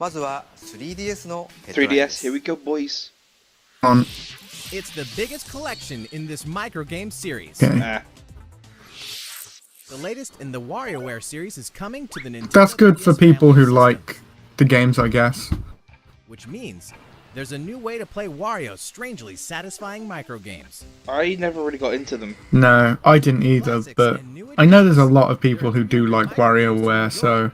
まずは 3DS のヘッドライン 3DS, です here we go, boys. On. It's the biggest collection in this microgame series. Okay. Nah. The latest in the WarioWare series is coming to the Nintendo That's good for 3DS people who family system, like the games, I guess. which means there's a new way to play Wario's strangely satisfying microgames. I never really got into them. No, I didn't either, but I know there's a lot of people who do like WarioWare, so...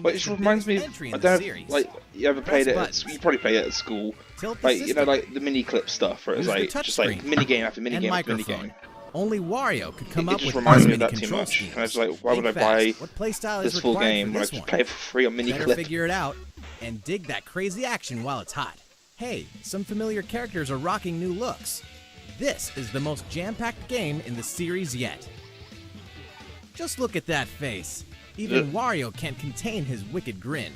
But it reminds me, I don't know, like, you ever played it, you probably played it at school. Like, you know, like the mini clip stuff, where it's like, just like minigame after minigame after minigame. Only Wario could come It up just with reminds this me of many that too control much. schemes. And I was like, why would I Think fast. buy What playstyle this is full required game for when I this just one? play it for free on mini Better clip? figure it out and dig that crazy action while it's hot. Hey, some familiar characters are rocking new looks. This is the most jam-packed game in the series yet. Just look at that face. Even Wario can't contain his wicked grin.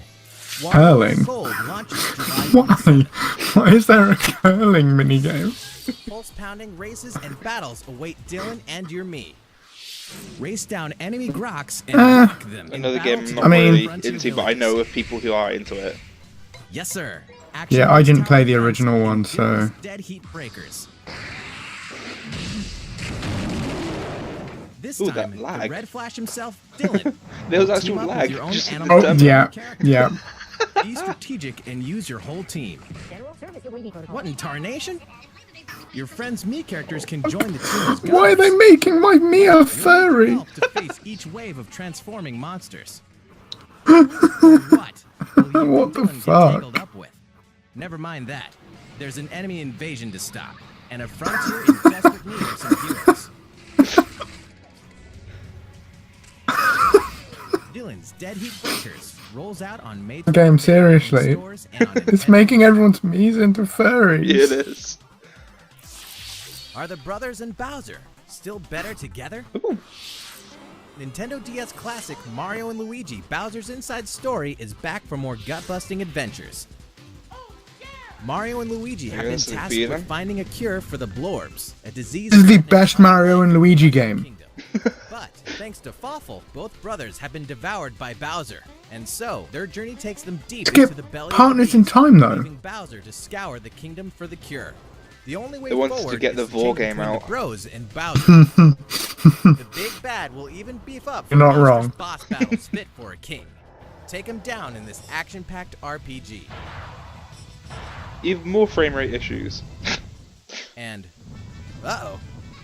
Curling? Gold launches July Why? 27th. Why is there a curling minigame? Pulse-pounding races and battles await Dylan and your me. Race down enemy Groks and rock them. in Another battle game to I'm not the really frontier into, but I villages. know of people who are into it. Yes, sir. Yeah, I didn't play the Action original one, and so... Dylan's Dead Heat Breakers. This Ooh, time, that the lag. Red Flash himself, Dylan. There was will actual team up with lag, your own just in animal the Oh, demo. yeah, character. yeah. Be strategic and use your whole team. What in tarnation? Your friends' me characters can join the team as Why are they gunners. making my Mia You'll need furry? help to face each wave of transforming monsters. What? will you What and the Dylan get fuck? tangled up with? Never mind that. There's an enemy invasion to stop, and a frontier in desperate need of some heroes. Dylan's Dead Heat Breakers rolls out on May 25th Game, in seriously? stores and on It's Nintendo. making everyone's Mii's into furries. Yeah, it is. Are the brothers and Bowser still better together? Nintendo DS classic Mario and Luigi Bowser's Inside Story is back for more gut-busting adventures. Mario and Luigi have been that's a tasked feeling. with finding a cure for the Blorbs, a disease. This is the threatening best Mario and Luigi game. Kingdom. But thanks to Fawful, both brothers have been devoured by Bowser, and so their journey takes them deep To get into the belly of the partners in beast, time, though. leaving Bowser to scour the kingdom for the cure. The only way They want us to forward get the is to Vor change game between out. the Bros and Bowser. The big bad will even beef up for You're not Bowser's wrong. boss battles fit for a king. Take him down in this action-packed RPG. Even more frame rate issues. And, uh-oh,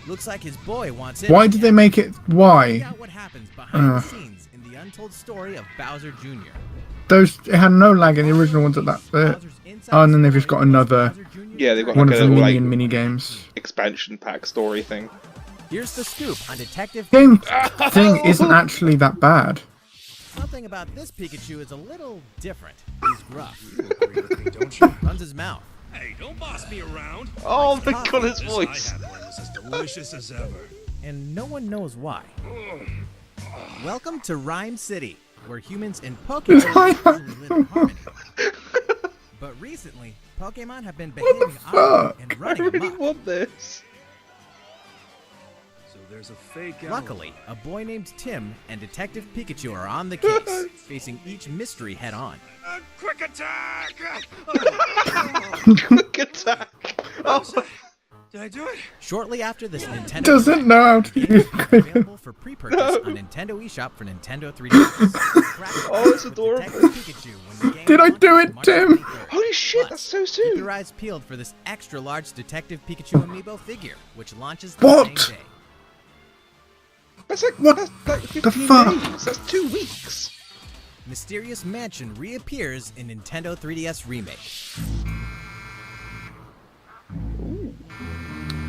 looks like his boy wants in. Why did they make it? Find Why? out what happens behind the scenes in the untold story of Bowser Jr. Those it had no lag in the original ones at that bit. Bowser's inside Oh, and then they've just story got another Bowser Jr.'s Yeah, they've got journey. one like of a the little, minion like, mini games. expansion pack story thing. Here's the scoop on Detective Game thing isn't actually that bad. Something about this Pikachu is a little different. He's gruff. You agree with me, don't you? Runs his mouth. Hey, don't boss me around. Oh my god, his This voice! I have one that's as delicious as ever. And no one knows why. Welcome to Rhyme City, where humans and Pokemon usually live in harmony. But recently, Pokemon have been behaving oddly and I running really amok. want this. So there's a fake Luckily, a boy named Tim and Detective Pikachu are on the case, facing each mystery head-on. quick attack! Quick attack! Oh, Did I do it? Shortly after this Nintendo Doesn't know how to use cricket. available for pre-purchase on Nintendo eShop for Nintendo 3DS. Oh, it's adorable. Did I do it, Tim? holy shit, that's so Keep your soon! eyes peeled for this extra-large Detective Pikachu amiibo figure, which launches the What? same day. That's like, What that's like the 15 fuck? days. That's 2 weeks. Mysterious Mansion reappears in Nintendo 3DS Remake.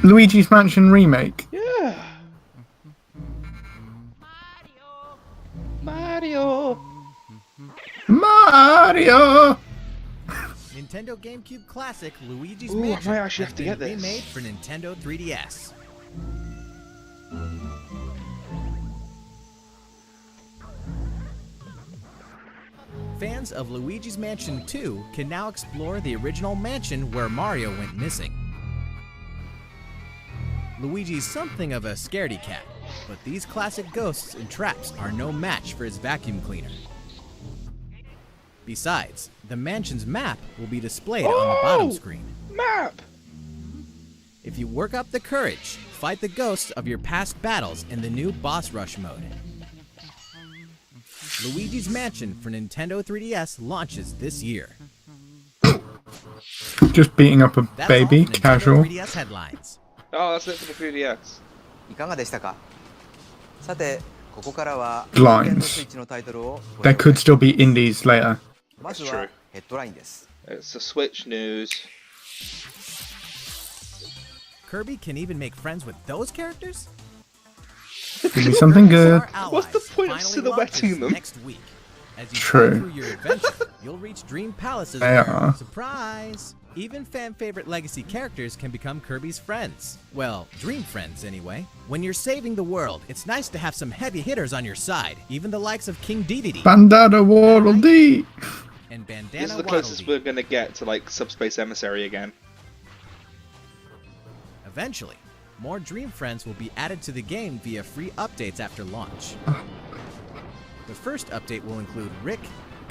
Luigi's Mansion remake. Yeah. Mario. Mario. Nintendo GameCube classic Luigi's Ooh, I Mansion might actually has have to been get this. remade for Nintendo 3DS. Fans of Luigi's Mansion 2 can now explore the original mansion where Mario went missing. Luigi's something of a scaredy cat, but these classic ghosts and traps are no match for his vacuum cleaner. Besides, the mansion's map will be displayed on the bottom screen. Map! If you work up the courage, fight the ghosts of your past battles in the new boss rush mode. Luigi's Mansion for Nintendo 3DS launches this year. Just beating up a That's baby, all for Nintendo casual. 3DS headlines. Oh, that's it for the 3DS. いかがでしたか。さて、ここからは Lines. Nintendo Switch のタイトルをご There 紹介 could still be indies later. まず That's は true. ヘッドラインです。 It's the Switch news. Kirby can even make friends with those characters? Give me something good. Our What's the allies point of finally silhouetting launches them? Next week. As you True. go through your adventure, you'll reach Dream Palaces They where, are. surprise, even fan-favorite legacy characters can become Kirby's friends. Well, dream friends anyway. When you're saving the world, it's nice to have some heavy hitters on your side, even the likes of King Dedede Bandada Waddle Dee. and Bandana This is the Waddle closest Dee. we're gonna get to like Subspace Emissary again. Eventually, more Dream Friends will be added to the game via free updates after launch. The first update will include Rick,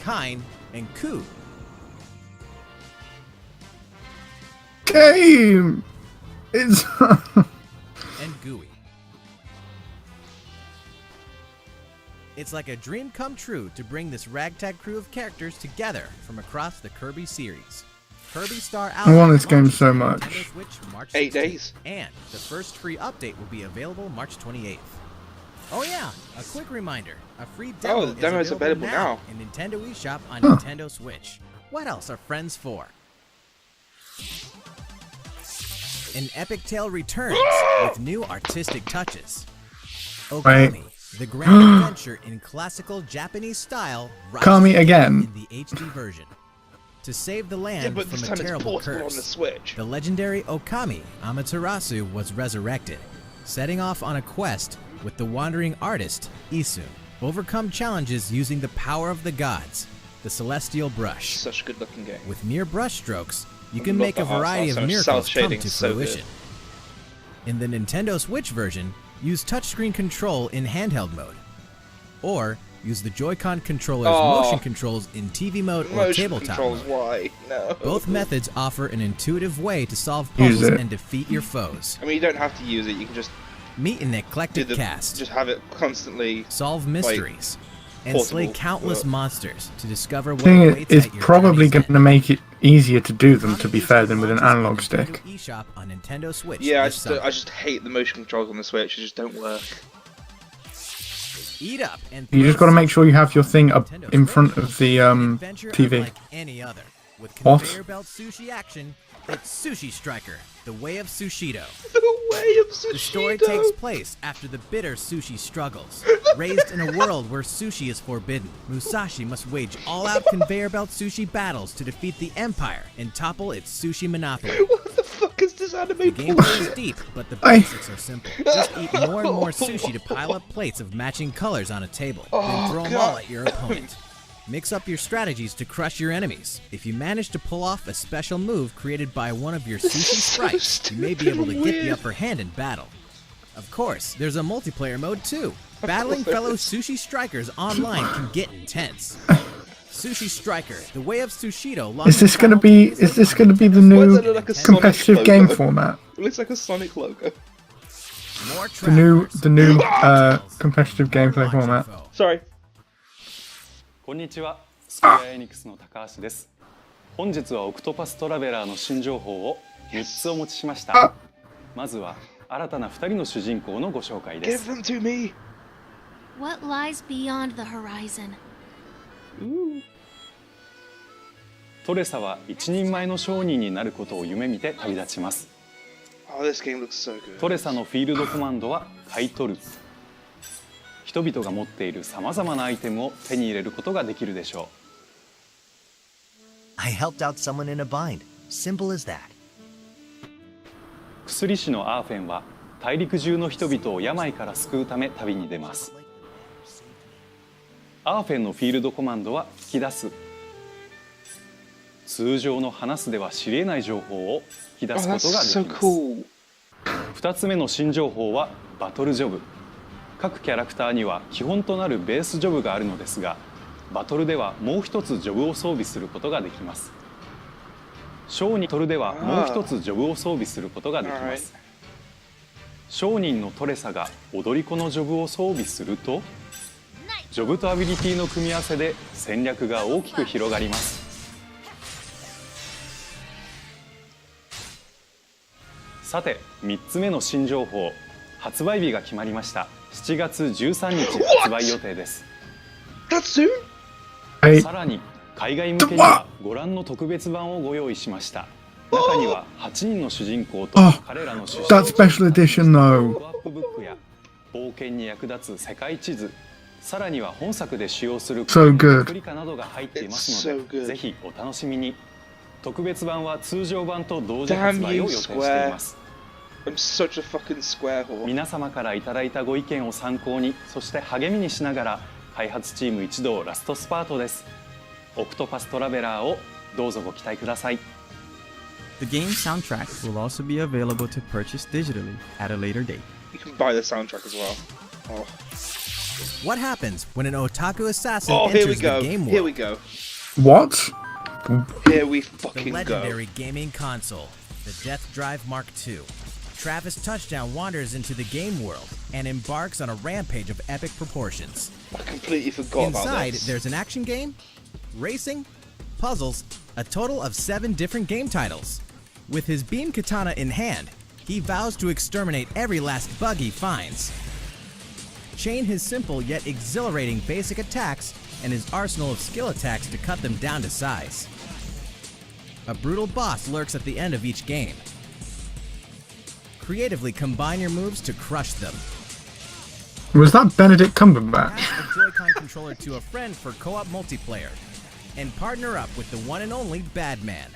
Kine, and Koo. Game! It's. And Gooey. It's like a dream come true to bring this ragtag crew of characters together from across the Kirby series. Kirby Star I want Allies this game launches so on much. Nintendo Switch March 8 16th, days. and the first free update will be available March 28th. Oh yeah, a quick reminder, a free demo, Oh, the demo is available now. in Nintendo eShop on Nintendo Switch. What else are friends for? An epic tale returns with new artistic touches. Okami, the grand adventure in classical Japanese style, rises Okami again. in the HD version. To save the Yeah, land but this from a time it's terrible portable on the curse, Switch. the legendary Okami Amaterasu was resurrected, setting off on a quest with the wandering artist Isu. Overcome challenges using the power of the gods, the celestial brush. Such a good looking game. With mere brush strokes, you can Love make a the art variety style, of so miracles come self-shading to is so good. fruition. In the Nintendo Switch version, use touchscreen control in handheld mode, or use the Joy-Con controller's motion controls in TV mode or Motion tabletop controls, mode. why? No. Both methods offer an intuitive way to solve Use puzzles it. and defeat your foes. I mean, you don't have to use it. You can just Meet an do eclectic the cast, just have it constantly. solve mysteries, and slay portable, countless but- monsters to discover what Thing awaits is, it's at your probably journey's going end. to make it easier to do them, to be Okami fair, than with an launches on analog Nintendo stick. eShop on Nintendo Switch Yeah, this summer. I just hate the motion controls on the Switch. They just don't work. Eat up and You just got to make sure you have your thing up Nintendo in Switch. front of the An adventure TV. unlike any other. With What? conveyor belt sushi action, it's Sushi Striker: The Way of Sushido. The way of Sushido. The story takes place after the bitter sushi struggles. Raised in a world where sushi is forbidden, Musashi must wage all-out conveyor belt sushi battles to defeat the Empire and topple its sushi monopoly. What the fuck is this anime The game bullshit? is deep, but the basics are simple. Just eat more and more sushi to pile up plates of matching colors on a table, then throw them all at your opponent. Mix up your strategies to crush your enemies. If you manage to pull off a special move created by one of your This sushi is so sprites, you may be able to stupid get and the weird. upper hand in battle. Of course, there's a multiplayer mode too. Battling there fellow is. sushi strikers online can get intense. Sushi Striker: The Way of Sushido. Is this going to be? Is this going to be the Why new does that look like a Sonic competitive logo? game format? It looks like a Sonic logo. More The new, travelers, the new more competitive gameplay launch format. info. Sorry. こんにちは、スクエアエニックスの高橋です。本日はオクトパストラベラーの新情報を3つお持ちしました。まずは新たな2人の主人公のご紹介で Give す。 them to me. What lies beyond the horizon? トレサは一人前の商人になることを夢見て旅立ちます。 Oh, this game looks so good. トレサのフィールドコマンドは買い取る。人々が持っているさまざまなアイテムを手に入れることができるでしょ I helped out someone in a bind. Simple as that. う。薬師のアーフェンは大陸中の人々を病から救うため旅に出ます。アーフェンのフィールドコマンドは引き出す。通常の話すでは知り得ない情報を引き出 Oh, すこと that's が so できます。 cool. 2つ目の新情報はバトルジョブ。各キャラクターには基本となるベースジョブがあるのですが、バトルではもう一つジョブを装備することができます。商人トルではもう一つジョブを装備することができます。商人のトレサが踊り子のジョブを装備すると、ジョブとアビリティの組み合わせで戦略が大きく広がります。さて、3つ目の新情報、発売日が決まりました。7月13日発売予定です。さらに海外向けにはご覧の特別版をご用意しました。中には8人の主人公と彼らの主人公 That special edition though. アップブックや冒険に役立つ世界地図、さらには本作で使用する So good. レプリカなどが入っていますので、ぜひお楽しみに。特別版は通常版と同時発売を予定しています。I'm such a fucking square hole. 皆様からいただいたご意見を参考に、そして励みにしながら開発チーム一同ラストスパートです。オクトパストラベラーをどうぞご期待ください。 The game's soundtrack will also be available to purchase digitally at a later date. You can buy the soundtrack as well. Oh, What happens when an otaku assassin here we enters the go. game Here world? we go. What? Here we The fucking go. legendary gaming console, the Death Drive Mark II. Travis Touchdown wanders into the game world and embarks on a rampage of epic proportions. I completely forgot about Inside, this. there's an action game, racing, puzzles, a total of 7 different game titles. With his beam katana in hand, he vows to exterminate every last bug he finds. Chain his simple yet exhilarating basic attacks and his arsenal of skill attacks to cut them down to size. A brutal boss lurks at the end of each game. Creatively combine your moves to crush them. Was that Benedict Cumberbatch? Pass a Joy-Con controller to a friend for co-op multiplayer. And partner up with the one and only Badman.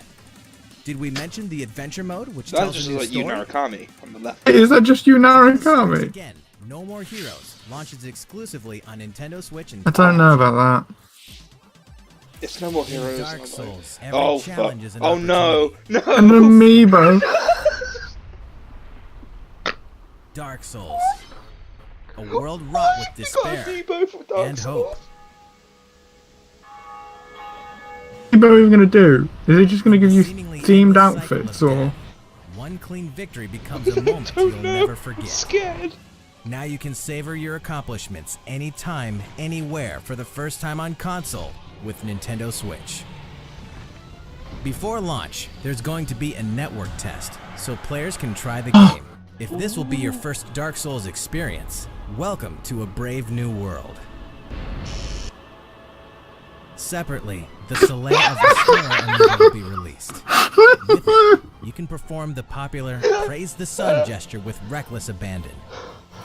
Did we mention the adventure mode, which That's tells just a new like story? you Narukami on the left. Is that just you, Narukami? Again, No More Heroes launches exclusively on Nintendo Switch and I don't know about that. It's No More In Heroes. Dark I'm like, Souls, every oh fuck! challenge is an Oh no! No! An amiibo. Dark Souls. A world wrought with despair and hope. What are you even gonna do? Is he just gonna give you Seemingly themed endless cycle outfits, of or? death. One clean victory becomes a moment you'll never I'm forget. scared. Now you can savor your accomplishments anytime, anywhere for the first time on console with Nintendo Switch. Before launch, there's going to be a network test, so players can try the game. If this will be your first Dark Souls experience, welcome to a brave new world. Separately, the Soleil of Despair amiibo will be released. With it, you can perform the popular Praise the Sun gesture with reckless abandon.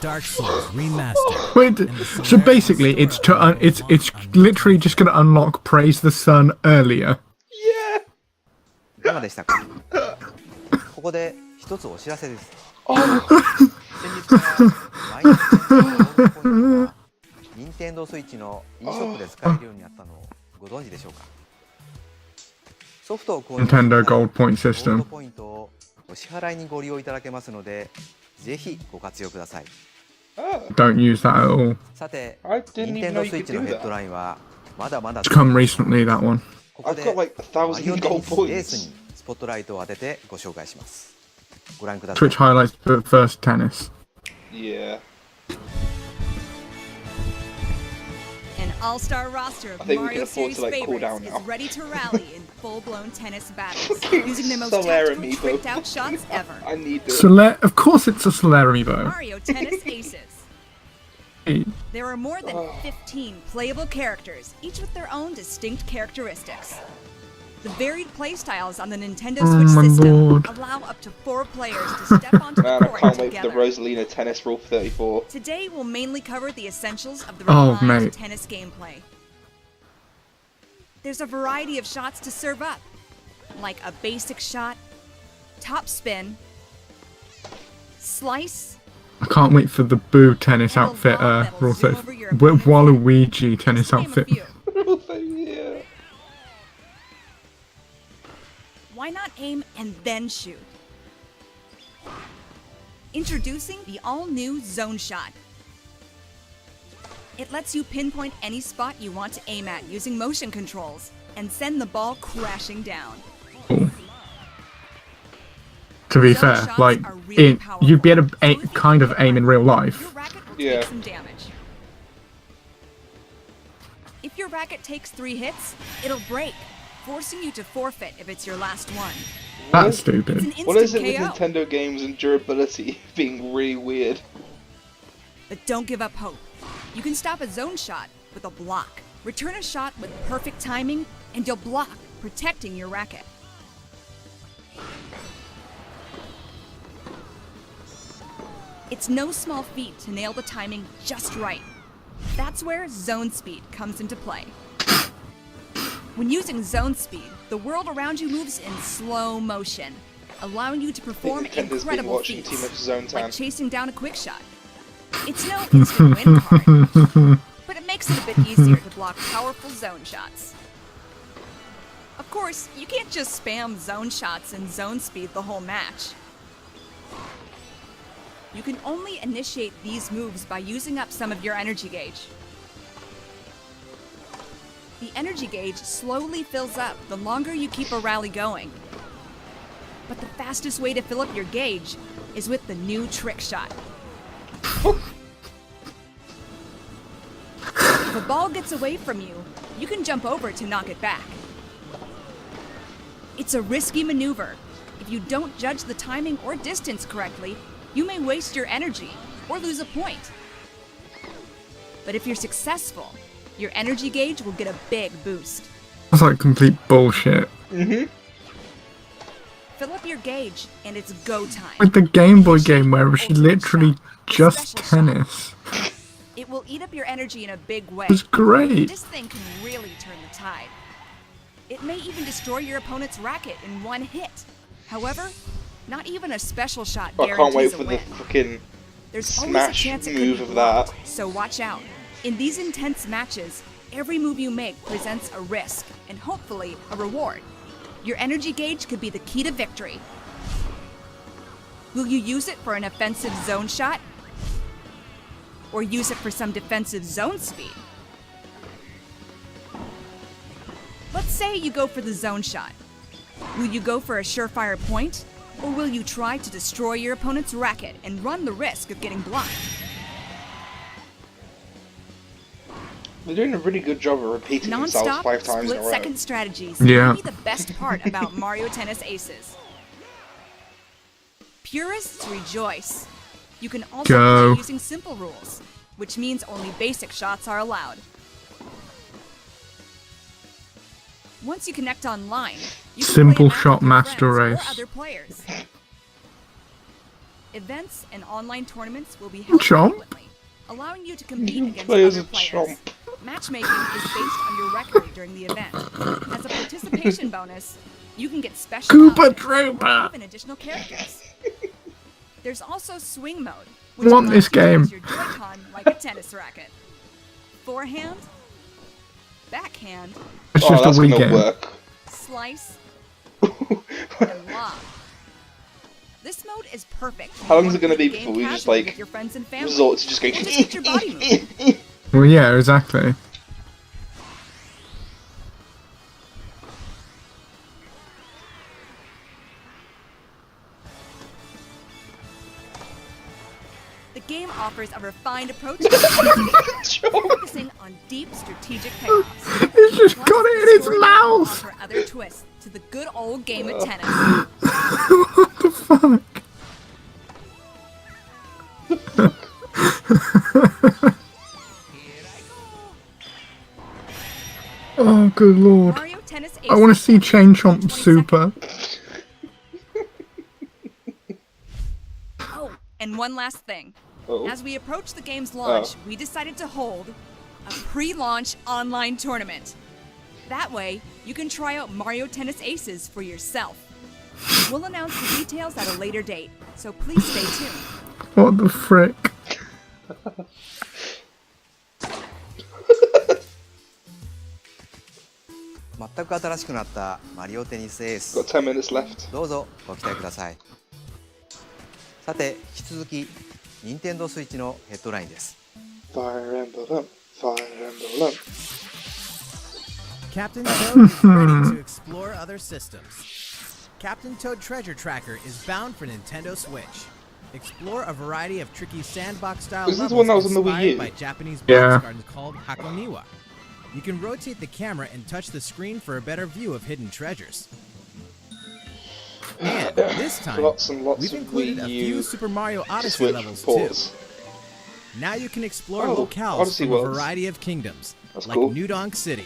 Dark Souls Remastered. Wait, and the so Soleil of basically, it's Despair to will it's launch on literally Nintendo. just gonna unlock Praise the Sun earlier. Yeah. いかがでしたか。ここで一つお知らせです。Oh. 先日から毎日のポイントが任天堂スイッチの e ショップで使えるようになったのをご存知でしょうか。ソフトを購入したら Nintendo Gold Point ゴールド System. ポイントをお支払いにご利用いただけますので、ぜひご活用ください。 Don't use that at all. さて、 I didn't 任 even 天 know 堂 you スイッ could チの do ヘッド that. ラインはまだまだ It's come recently, that one. ここで I've got like マリオ 1,000 テニ gold スレース points. にスポットライトを当ててご紹介します。ご覧ください。 Twitch highlights the first tennis. Yeah. An all-star roster of I think we Mario can afford Series to, like, cool down favorites now. is ready to rally in full-blown tennis battles, Fucking using the most Solar tactical, amiibo. tricked-out shots ever. I need this. Of course it's a Solar amiibo. Mario Tennis Aces. There are more than 15 playable characters, each with their own distinct characteristics. The varied playstyles on the Nintendo Switch my system lord. allow up to 4 players to step onto the Man, I court can't wait for together. the Rosalina Tennis Rule 34. Today, we'll mainly cover the essentials of the Oh, refined mate. tennis gameplay. There's a variety of shots to serve up, like a basic shot, top spin, slice, I can't wait for the Boo tennis and a outfit, lob that'll Raw zoom says. over your opponent's Waluigi head. tennis Just to name a outfit. few. Yeah. Why not aim and then shoot? Introducing the all-new Zone Shot. It lets you pinpoint any spot you want to aim at using motion controls and send the ball crashing down. Cool. To be Zone fair, shots like are really powerful. you'd be able to So if you kind hit of it aim in right, real your life. racket will Yeah. take some damage. If your racket takes 3 hits, it'll break, forcing you to forfeit if it's your last one. That's It's stupid. an instant What is it with KO. Nintendo games and durability being really weird? But don't give up hope. You can stop a zone shot with a block. Return a shot with perfect timing, and you'll block, protecting your racket. It's no small feat to nail the timing just right. That's where zone speed comes into play. When using zone speed, the world around you moves in slow motion, allowing you to perform Nintendo's been incredible watching too much feats, Zone Time. like chasing down a quick shot. It's no instant win card, but it makes it a bit easier to block powerful zone shots. Of course, you can't just spam zone shots and zone speed the whole match. You can only initiate these moves by using up some of your energy gauge. The energy gauge slowly fills up the longer you keep a rally going. But the fastest way to fill up your gauge is with the new trick shot. If a ball gets away from you, you can jump over to knock it back. It's a risky maneuver. If you don't judge the timing or distance correctly, you may waste your energy or lose a point. But if you're successful, your energy gauge will get a big boost. That's like complete bullshit. Fill up your gauge, and it's go time. With the Game Boy game where it's literally just tennis. It will eat up your energy in a big way. It's great. This thing can really turn the tide. It may even destroy your opponent's racket in one hit. However, not even a special shot I guarantees can't wait a for the win. fucking There's always a smash chance it could move be of blocked, that. so watch out. In these intense matches, every move you make presents a risk and hopefully a reward. Your energy gauge could be the key to victory. Will you use it for an offensive zone shot? Or use it for some defensive zone speed? Let's say you go for the zone shot. Will you go for a surefire point? Or will you try to destroy your opponent's racket and run the risk of getting blocked? They're doing a really good job of repeating themselves Non-stop, 5 times in a row. split-second strategies Yeah. may be the best part about Mario Tennis Aces. Purists rejoice. You can also Go. play using simple rules, which means only basic shots are allowed. Once you connect online, you can Simple play a match shot with your master friends race. or other players. Events and online tournaments will be held Chomp. frequently, allowing you to compete against Play as other a players. chomp. Matchmaking is based on your record during the event. As a participation bonus, you can get special Koopa outfits Troopa. or even additional characters. There's also swing mode, which Want allows this you to game. use your Joy-Con like a tennis racket. Forehand, backhand, It's Oh, just that's a Wii gonna game. work. slice, and lob. This mode is perfect. when How you long is wanna it gonna play be the game before we just, casually like, with your friends and family? Resort to just going. Or just get your body moving. Well, yeah, exactly. The game offers a refined approach to strategy, focusing on deep strategic payoffs. It's just Plus, got it the in its story will mouth. offer other twists to the good old game of tennis. What the fuck? Oh, good lord. Mario Tennis I want to Aces see Chain Chomp 22nd. Super. Oh, and one last thing. Oh. As we approach the game's launch, we decided to hold a pre-launch online tournament. That way, you can try out Mario Tennis Aces for yourself. We'll announce the details at a later date, so please stay tuned. What the frick?全く新しくなったマリオテニスエース Got 10 minutes left. どうぞご期待ください。さて引き続き任天堂スイッチのヘッドラインです。 Fire Emblem Fire Emblem. Captain Toad is ready to explore other systems. Captain Toad Treasure Tracker is bound for Nintendo Switch. Explore a variety of tricky sandbox-style Is this levels the one that was on the Wii inspired U? by Japanese Yeah. box gardens called Hakoniwa. You can rotate the camera and touch the screen for a better view of hidden treasures. And this time, Lots and lots we've of included a Wii few U Super Mario Odyssey Switch levels ports. too. Now you can explore Oh, locales Odyssey from a worlds. variety of kingdoms, That's like cool. New Donk City.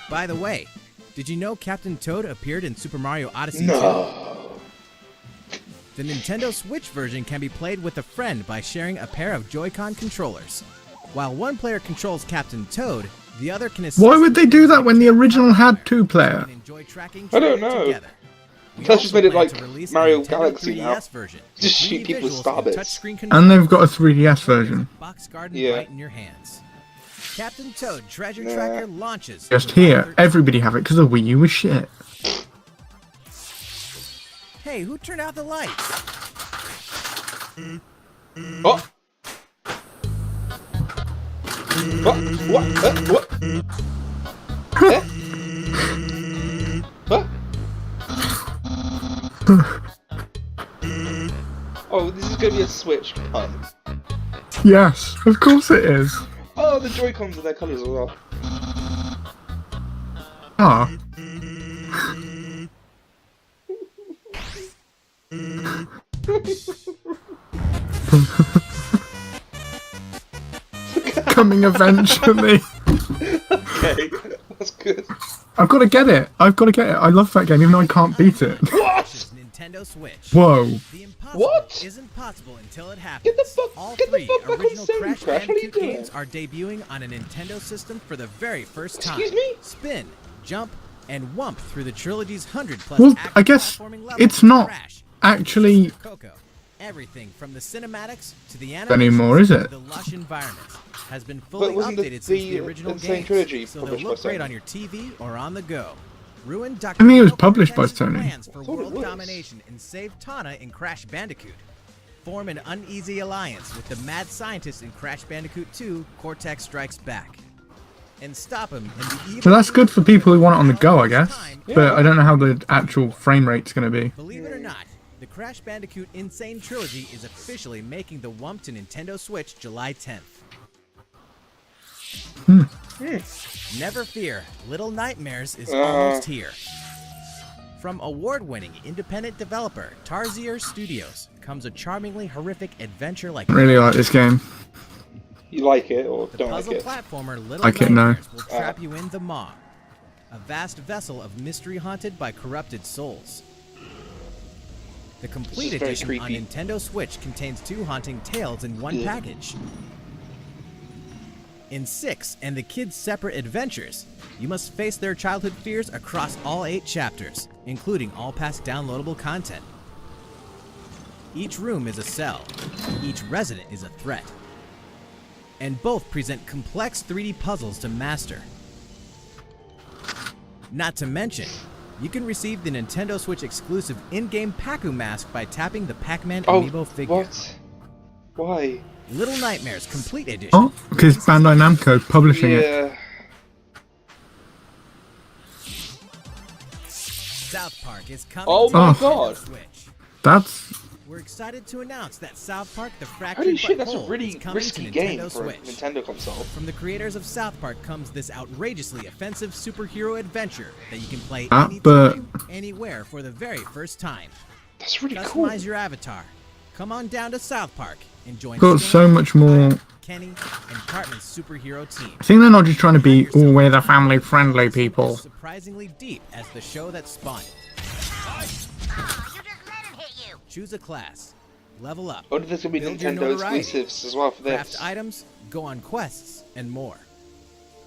By the way, did you know Captain Toad appeared in Super Mario Odyssey 2? No. The Nintendo Switch version can be played with a friend by sharing a pair of Joy-Con controllers. While one player controls Captain Toad, the other can assist. Why would they do that when the original had 2-player? and enjoy tracking I don't training know. together. We They just also made it plan like to release a Mario Nintendo Galaxy 3DS now. version with Just shoot 3D people with visuals star and bits. touchscreen And controls. they've got a 3DS version. Box garden Yeah. right in your hands. Captain Toad Treasure Nah. Tracker launches. Just July here, 13th. everybody have it because the Wii U was shit. Hey, who turned out the lights? Oh. What? What? Eh? What? Oh, this is gonna be a Switch pun. Yes, of course it is. Oh, the Joy-Cons are their colours as well. Ah. Coming eventually. Okay, that's good. I've got to get it. I've got to get it. I love that game, even though I can't beat it. What? Nintendo Switch. Whoa. The impossible What? isn't possible until it happens. Get the fuck- All get the three fuck back on original Sony, Crash Crash. What are you Bandicoot doing? games are debuting on a Nintendo system for the very first time. Excuse me? Spin, jump, and whump through the trilogy's 100+ Well, active I guess platforming levels it's of not Crash, actually Coco. Everything from the cinematics to the anymore, is animations it? to the lush environments has been fully wasn't the- updated since the the original Insane games, Trilogy so they'll published by look great Sony? on your TV or on the go. Ruin Dr. I think it was Coco published by Intense's Sony. plans for thought it world was. domination and save Tana in Crash Bandicoot. Form an uneasy alliance with the mad scientist in Crash Bandicoot 2, Cortex Strikes Back. And stop him in the evil So that's good for people who want it on the go, I guess. time. But I don't know how the actual frame rate's going to be. Believe it or not, the Crash Bandicoot Insane Trilogy is officially making the Wump to Nintendo Switch July 10th. Never fear, Little Nightmares is almost here. From award-winning independent developer Tarsier Studios comes a charmingly horrific adventure like I really like this game. You like it or the don't like puzzle it? platformer Little Like it, no. Nightmares will trap you in the Maw, a vast vessel of mystery haunted by corrupted souls. The complete This is very edition on creepy. Nintendo Switch contains 2 haunting tales in one Ugh. package. In 6 and the kids' separate adventures, you must face their childhood fears across all 8 chapters, including all past downloadable content. Each room is a cell, each resident is a threat, and both present complex 3D puzzles to master. Not to mention, you can receive the Nintendo Switch exclusive in-game Pacu mask by tapping the Pac-Man Oh, amiibo figure. what? Why? Little Nightmares Complete Edition. Oh, because Bandai Namco publishing it. Yeah. South Park is coming Oh to my Nintendo God. Switch. That's We're excited to announce that South Park: The Fractured Holy But shit, that's a Whole really is coming risky to game Nintendo for a Switch. Nintendo console. From the creators of South Park comes this outrageously offensive superhero adventure that you can play Ah, anytime, anywhere for the very first time. That's really Customize cool. your avatar. Come on down to South Park and join got Stan, so much more. Kenny, and Cartman's superhero team. I think they're not just trying to be, oh, we're the family friendly people. Surprisingly deep as the show that spawned it. Choose a class. Level up. Oh, there's gonna be Build your Nintendo notoriety. exclusives as well for Craft this. items, go on quests, and more.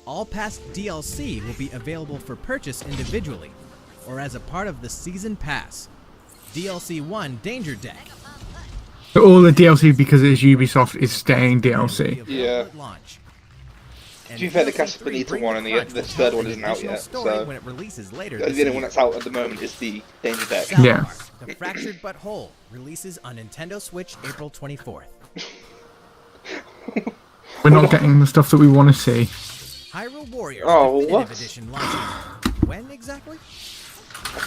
All past DLC will be available for purchase individually or as a part of the Season Pass. DLC 1 Danger Deck. So all the DLC, because it is Ubisoft, is staying will be DLC. available Yeah. at launch. And To be fair, the DLC 3 Castlevania Bring one the and the Crunch will third tell one an isn't out additional yet, story so- when it releases later The this only year. one that's out at the moment is the Danger Deck. South Yeah. Park: The Fractured But Whole releases on Nintendo Switch April 24th. We're not getting the stuff that we want to see. Hyrule Warriors Oh, Definitive what? Edition launching. When exactly?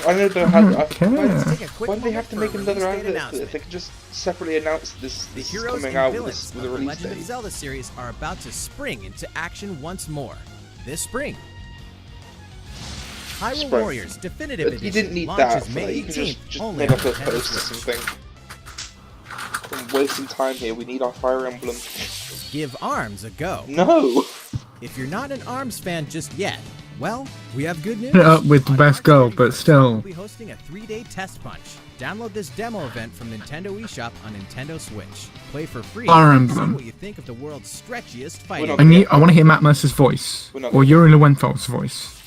I know they had. Okay. Let's take a quick Why do they moment have to for make a another release date advert? announcement. They could just separately announce this The is heroes coming and out villains with a of the release Legend of date. Zelda series are about to spring into action once more. This spring. Hyrule Spring. Warriors Definitive But Edition you didn't need launches that. For May that. You can 18th just only make on up a Nintendo post or Switch. something. I'm wasting time here. We need our Fire Emblem. Give ARMS a go. No. If you're not an ARMS fan just yet, well, we have good news. Put it up with the On best March girl, 31st, but still. We'll be hosting a 3-day test punch. Download this demo event from Nintendo eShop on Nintendo Switch. Play for free. Fire and see Emblem. what you think of the world's stretchiest fighting. not- I want to hear Matt Mercer's voice. We're not Or gonna- Yuri Lewenthal's voice.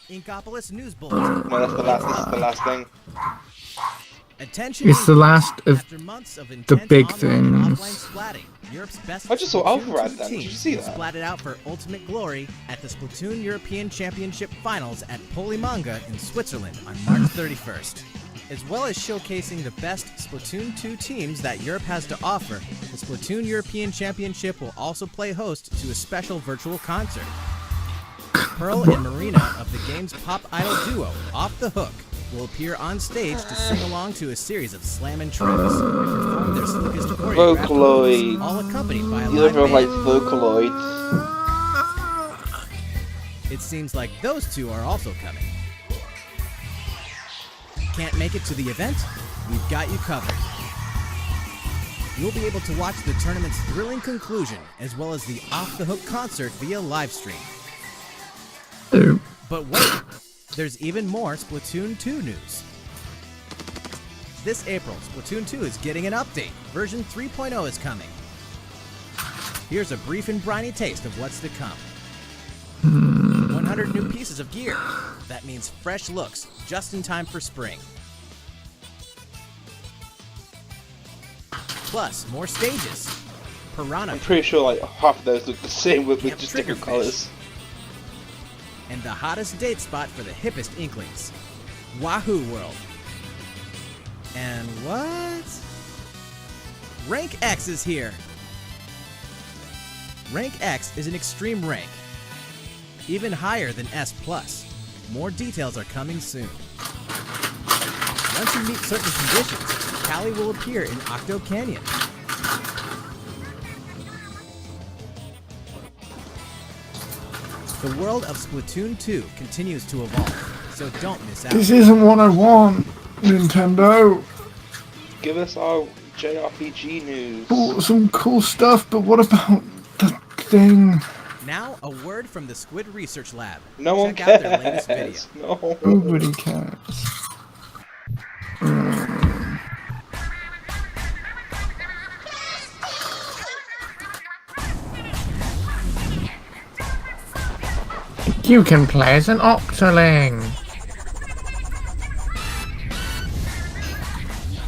Inkopolis News Bulletin. No, that's the last. This is the last thing. Attention. It's the last of After months of the intense big online and things. offline splatting, Europe's best I just saw Splatoon Alvarad 2 then. Did you teams see will that? splat it out for ultimate glory at the Splatoon European Championship Finals at Polimanga in Switzerland on March 31st. As well as showcasing the best Splatoon 2 teams that Europe has to offer, the Splatoon European Championship will also play host to a special virtual concert. Pearl and Marina of the game's pop idol duo, Off the Hook, will appear on stage to sing along to a series of slammin' tracks and perform their slickest choreographed Vocaloid. moves, all accompanied by a You live ever like band. Vocaloid? It seems like those two are also coming. Can't make it to the event? We've got you covered. You'll be able to watch the tournament's thrilling conclusion, as well as the Off the Hook concert via live stream. Oh. But wait, there's even more Splatoon 2 news. This April, Splatoon 2 is getting an update. Version 3.0 is coming. Here's a brief and briny taste of what's to come. 100 new pieces of gear. That means fresh looks, just in time for spring. Plus, more stages. Piranha I'm pretty sure like half of those look the same with Camp just different Triggerfish. colors. and the hottest date spot for the hippest inklings, Wahoo World. And what? Rank X is here. Rank X is an extreme rank, even higher than S+. More details are coming soon. Once you meet certain conditions, Callie will appear in Octo Canyon. The world of Splatoon 2 continues to evolve, so don't miss out. This isn't what I want, Nintendo. Give us our JRPG news. Bought some cool stuff, but what about the thing? Now, a word from the Squid Research Lab. No one Check out their latest video. cares. No. Nobody cares. You can play as an Octoling.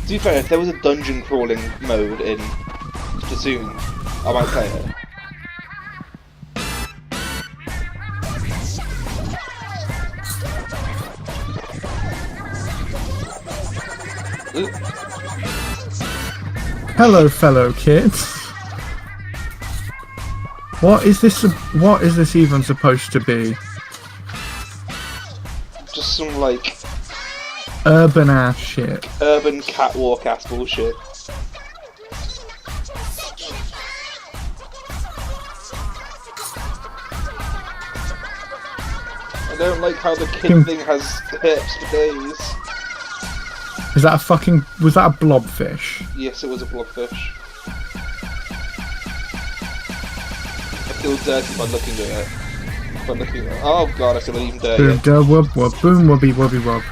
To be fair, if there was a dungeon crawling mode in Splatoon, I might play it. Ooh. Hello, fellow kids. What is this? What is this even supposed to be? Just some like Urban ass shit. urban catwalk ass bullshit. I don't like how the kid thing has hips for days. Is that a fucking? Was that a blobfish? Yes, it was a blobfish. I feel dirty by looking at it. By looking at it. Oh god, I feel even dirty. Boom, da, wub, wub, boom, wubby, wubby, wub.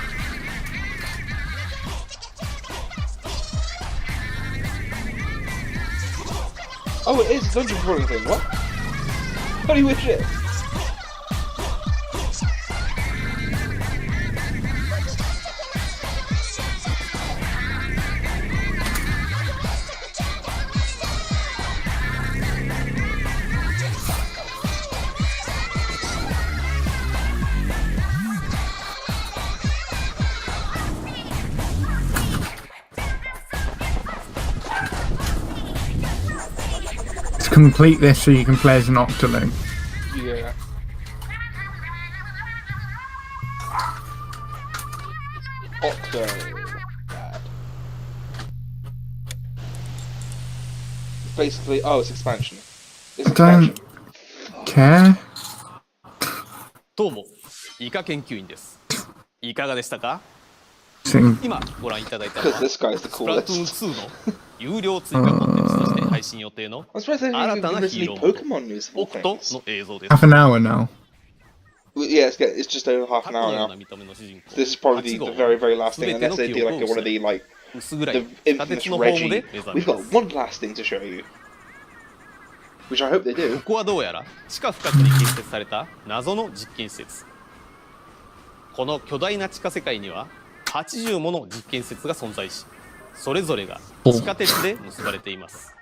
Oh, it is a dungeon crawling thing. What? Holy weird shit. complete this so you can play as an Octoling. Yeah. Octo. Bad. Basically, oh, it's expansion. It's I don't care. どうも、イカ研究員です。いかがでしたか？ Sing. 今ご覧いただいたのは This guy's the スプラトゥーン coolest. 2の有料追加コンテンツとして配信予定の I'm surprised they 新 didn't た even な give ヒ us ー any ローモード Pokemon news of オ all クト things. の映像です。 Half an hour now. Yeah, it's just over half タ an コの hour よう now. な見た目の主人公 This is probably the 8号 very, very last す thing, べて unless の they 記 do 憶 like を one of 失 the い like 薄暗い the 地下 infamous 鉄のホーム Reggie. で目覚 We've め got ます。 one last thing to show you, which I hope they こ do. こはどうやら地下深くに建設された謎の実験施設。この巨大な地下世界には80もの実験施設が存在し、それぞれが地下鉄で結ばれています。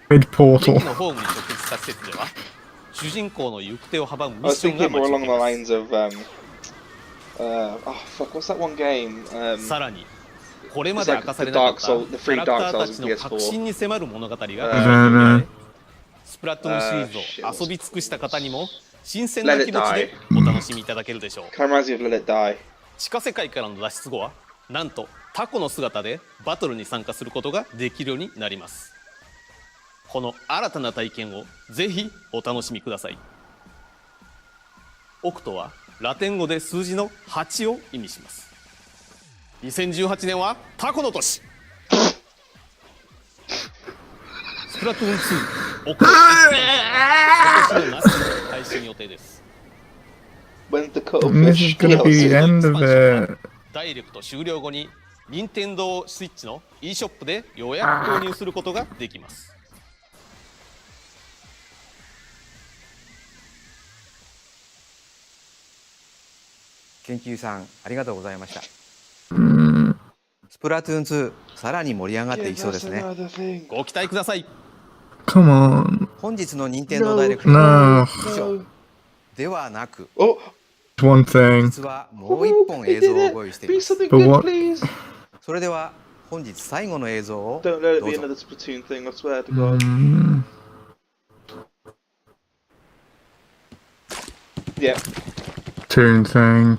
Mid 駅 portal. のホームに直結した施設では、主人公の行く手を阻むミ I ッ was ションが thinking 待 more ち受 along け the ます。 lines of oh fuck, what's that one game? さらに、これまで明かされなかったキ It's like the ャラクター Dark Souls たちの PS4 核心に迫る物語がうん描かれ、スプラトゥーンシリーズを遊び尽くした方にも新鮮な気持ちでお楽しみいただけるでしょう。 Kind of reminds me of Let It Die. 地下世界からの脱出後は、なんとタコの姿でバトルに参加することができるようになります。この新たな体験をぜひお楽しみください。オクトはラテン語で数字の8を意味します。2018年はタコの年。スプラトゥーン2オクト今年の夏に配信予定です。 When's the And this is cuttlefish? gonna be the end of it. ダイレクト終了後に任天堂スイッチの e ショップで予約購入することができます。研究さんありがとうございました。 Mm. スプラトゥーン2さらに盛り上がっていきそうですね。 Another thing. ご期待ください。 Come on. 本日の任天堂ダイレクト No. 以上ではなく、 Oh, One thing. 実はもう一本映像をご用意してい be ます。 something But good, what- please. それでは本日最後の映像を Don't let it ど be うぞ。 another Splatoon thing, I swear to God. Mm. Yeah. Toon thing.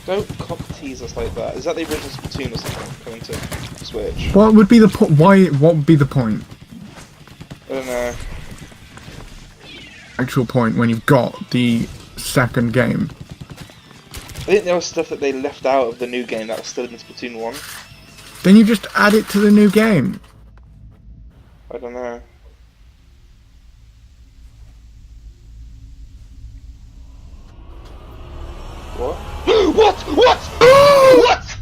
Don't cock tease us like that. Is that the original Splatoon or something coming to Switch? What would be the why? What would be the point? I don't know. Actual point when you've got the second game. I think there was stuff that they left out of the new game that was still in Splatoon 1. Then you just add it to the new game. I don't know. What? What? What? What?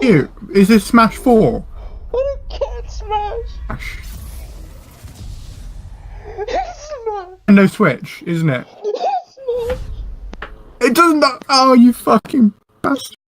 Ew, is this Smash 4? I don't care, Smash! Smash. It's Smash! Nintendo Switch, isn't it? It's Smash! It doesn't. Oh, you fucking bastard.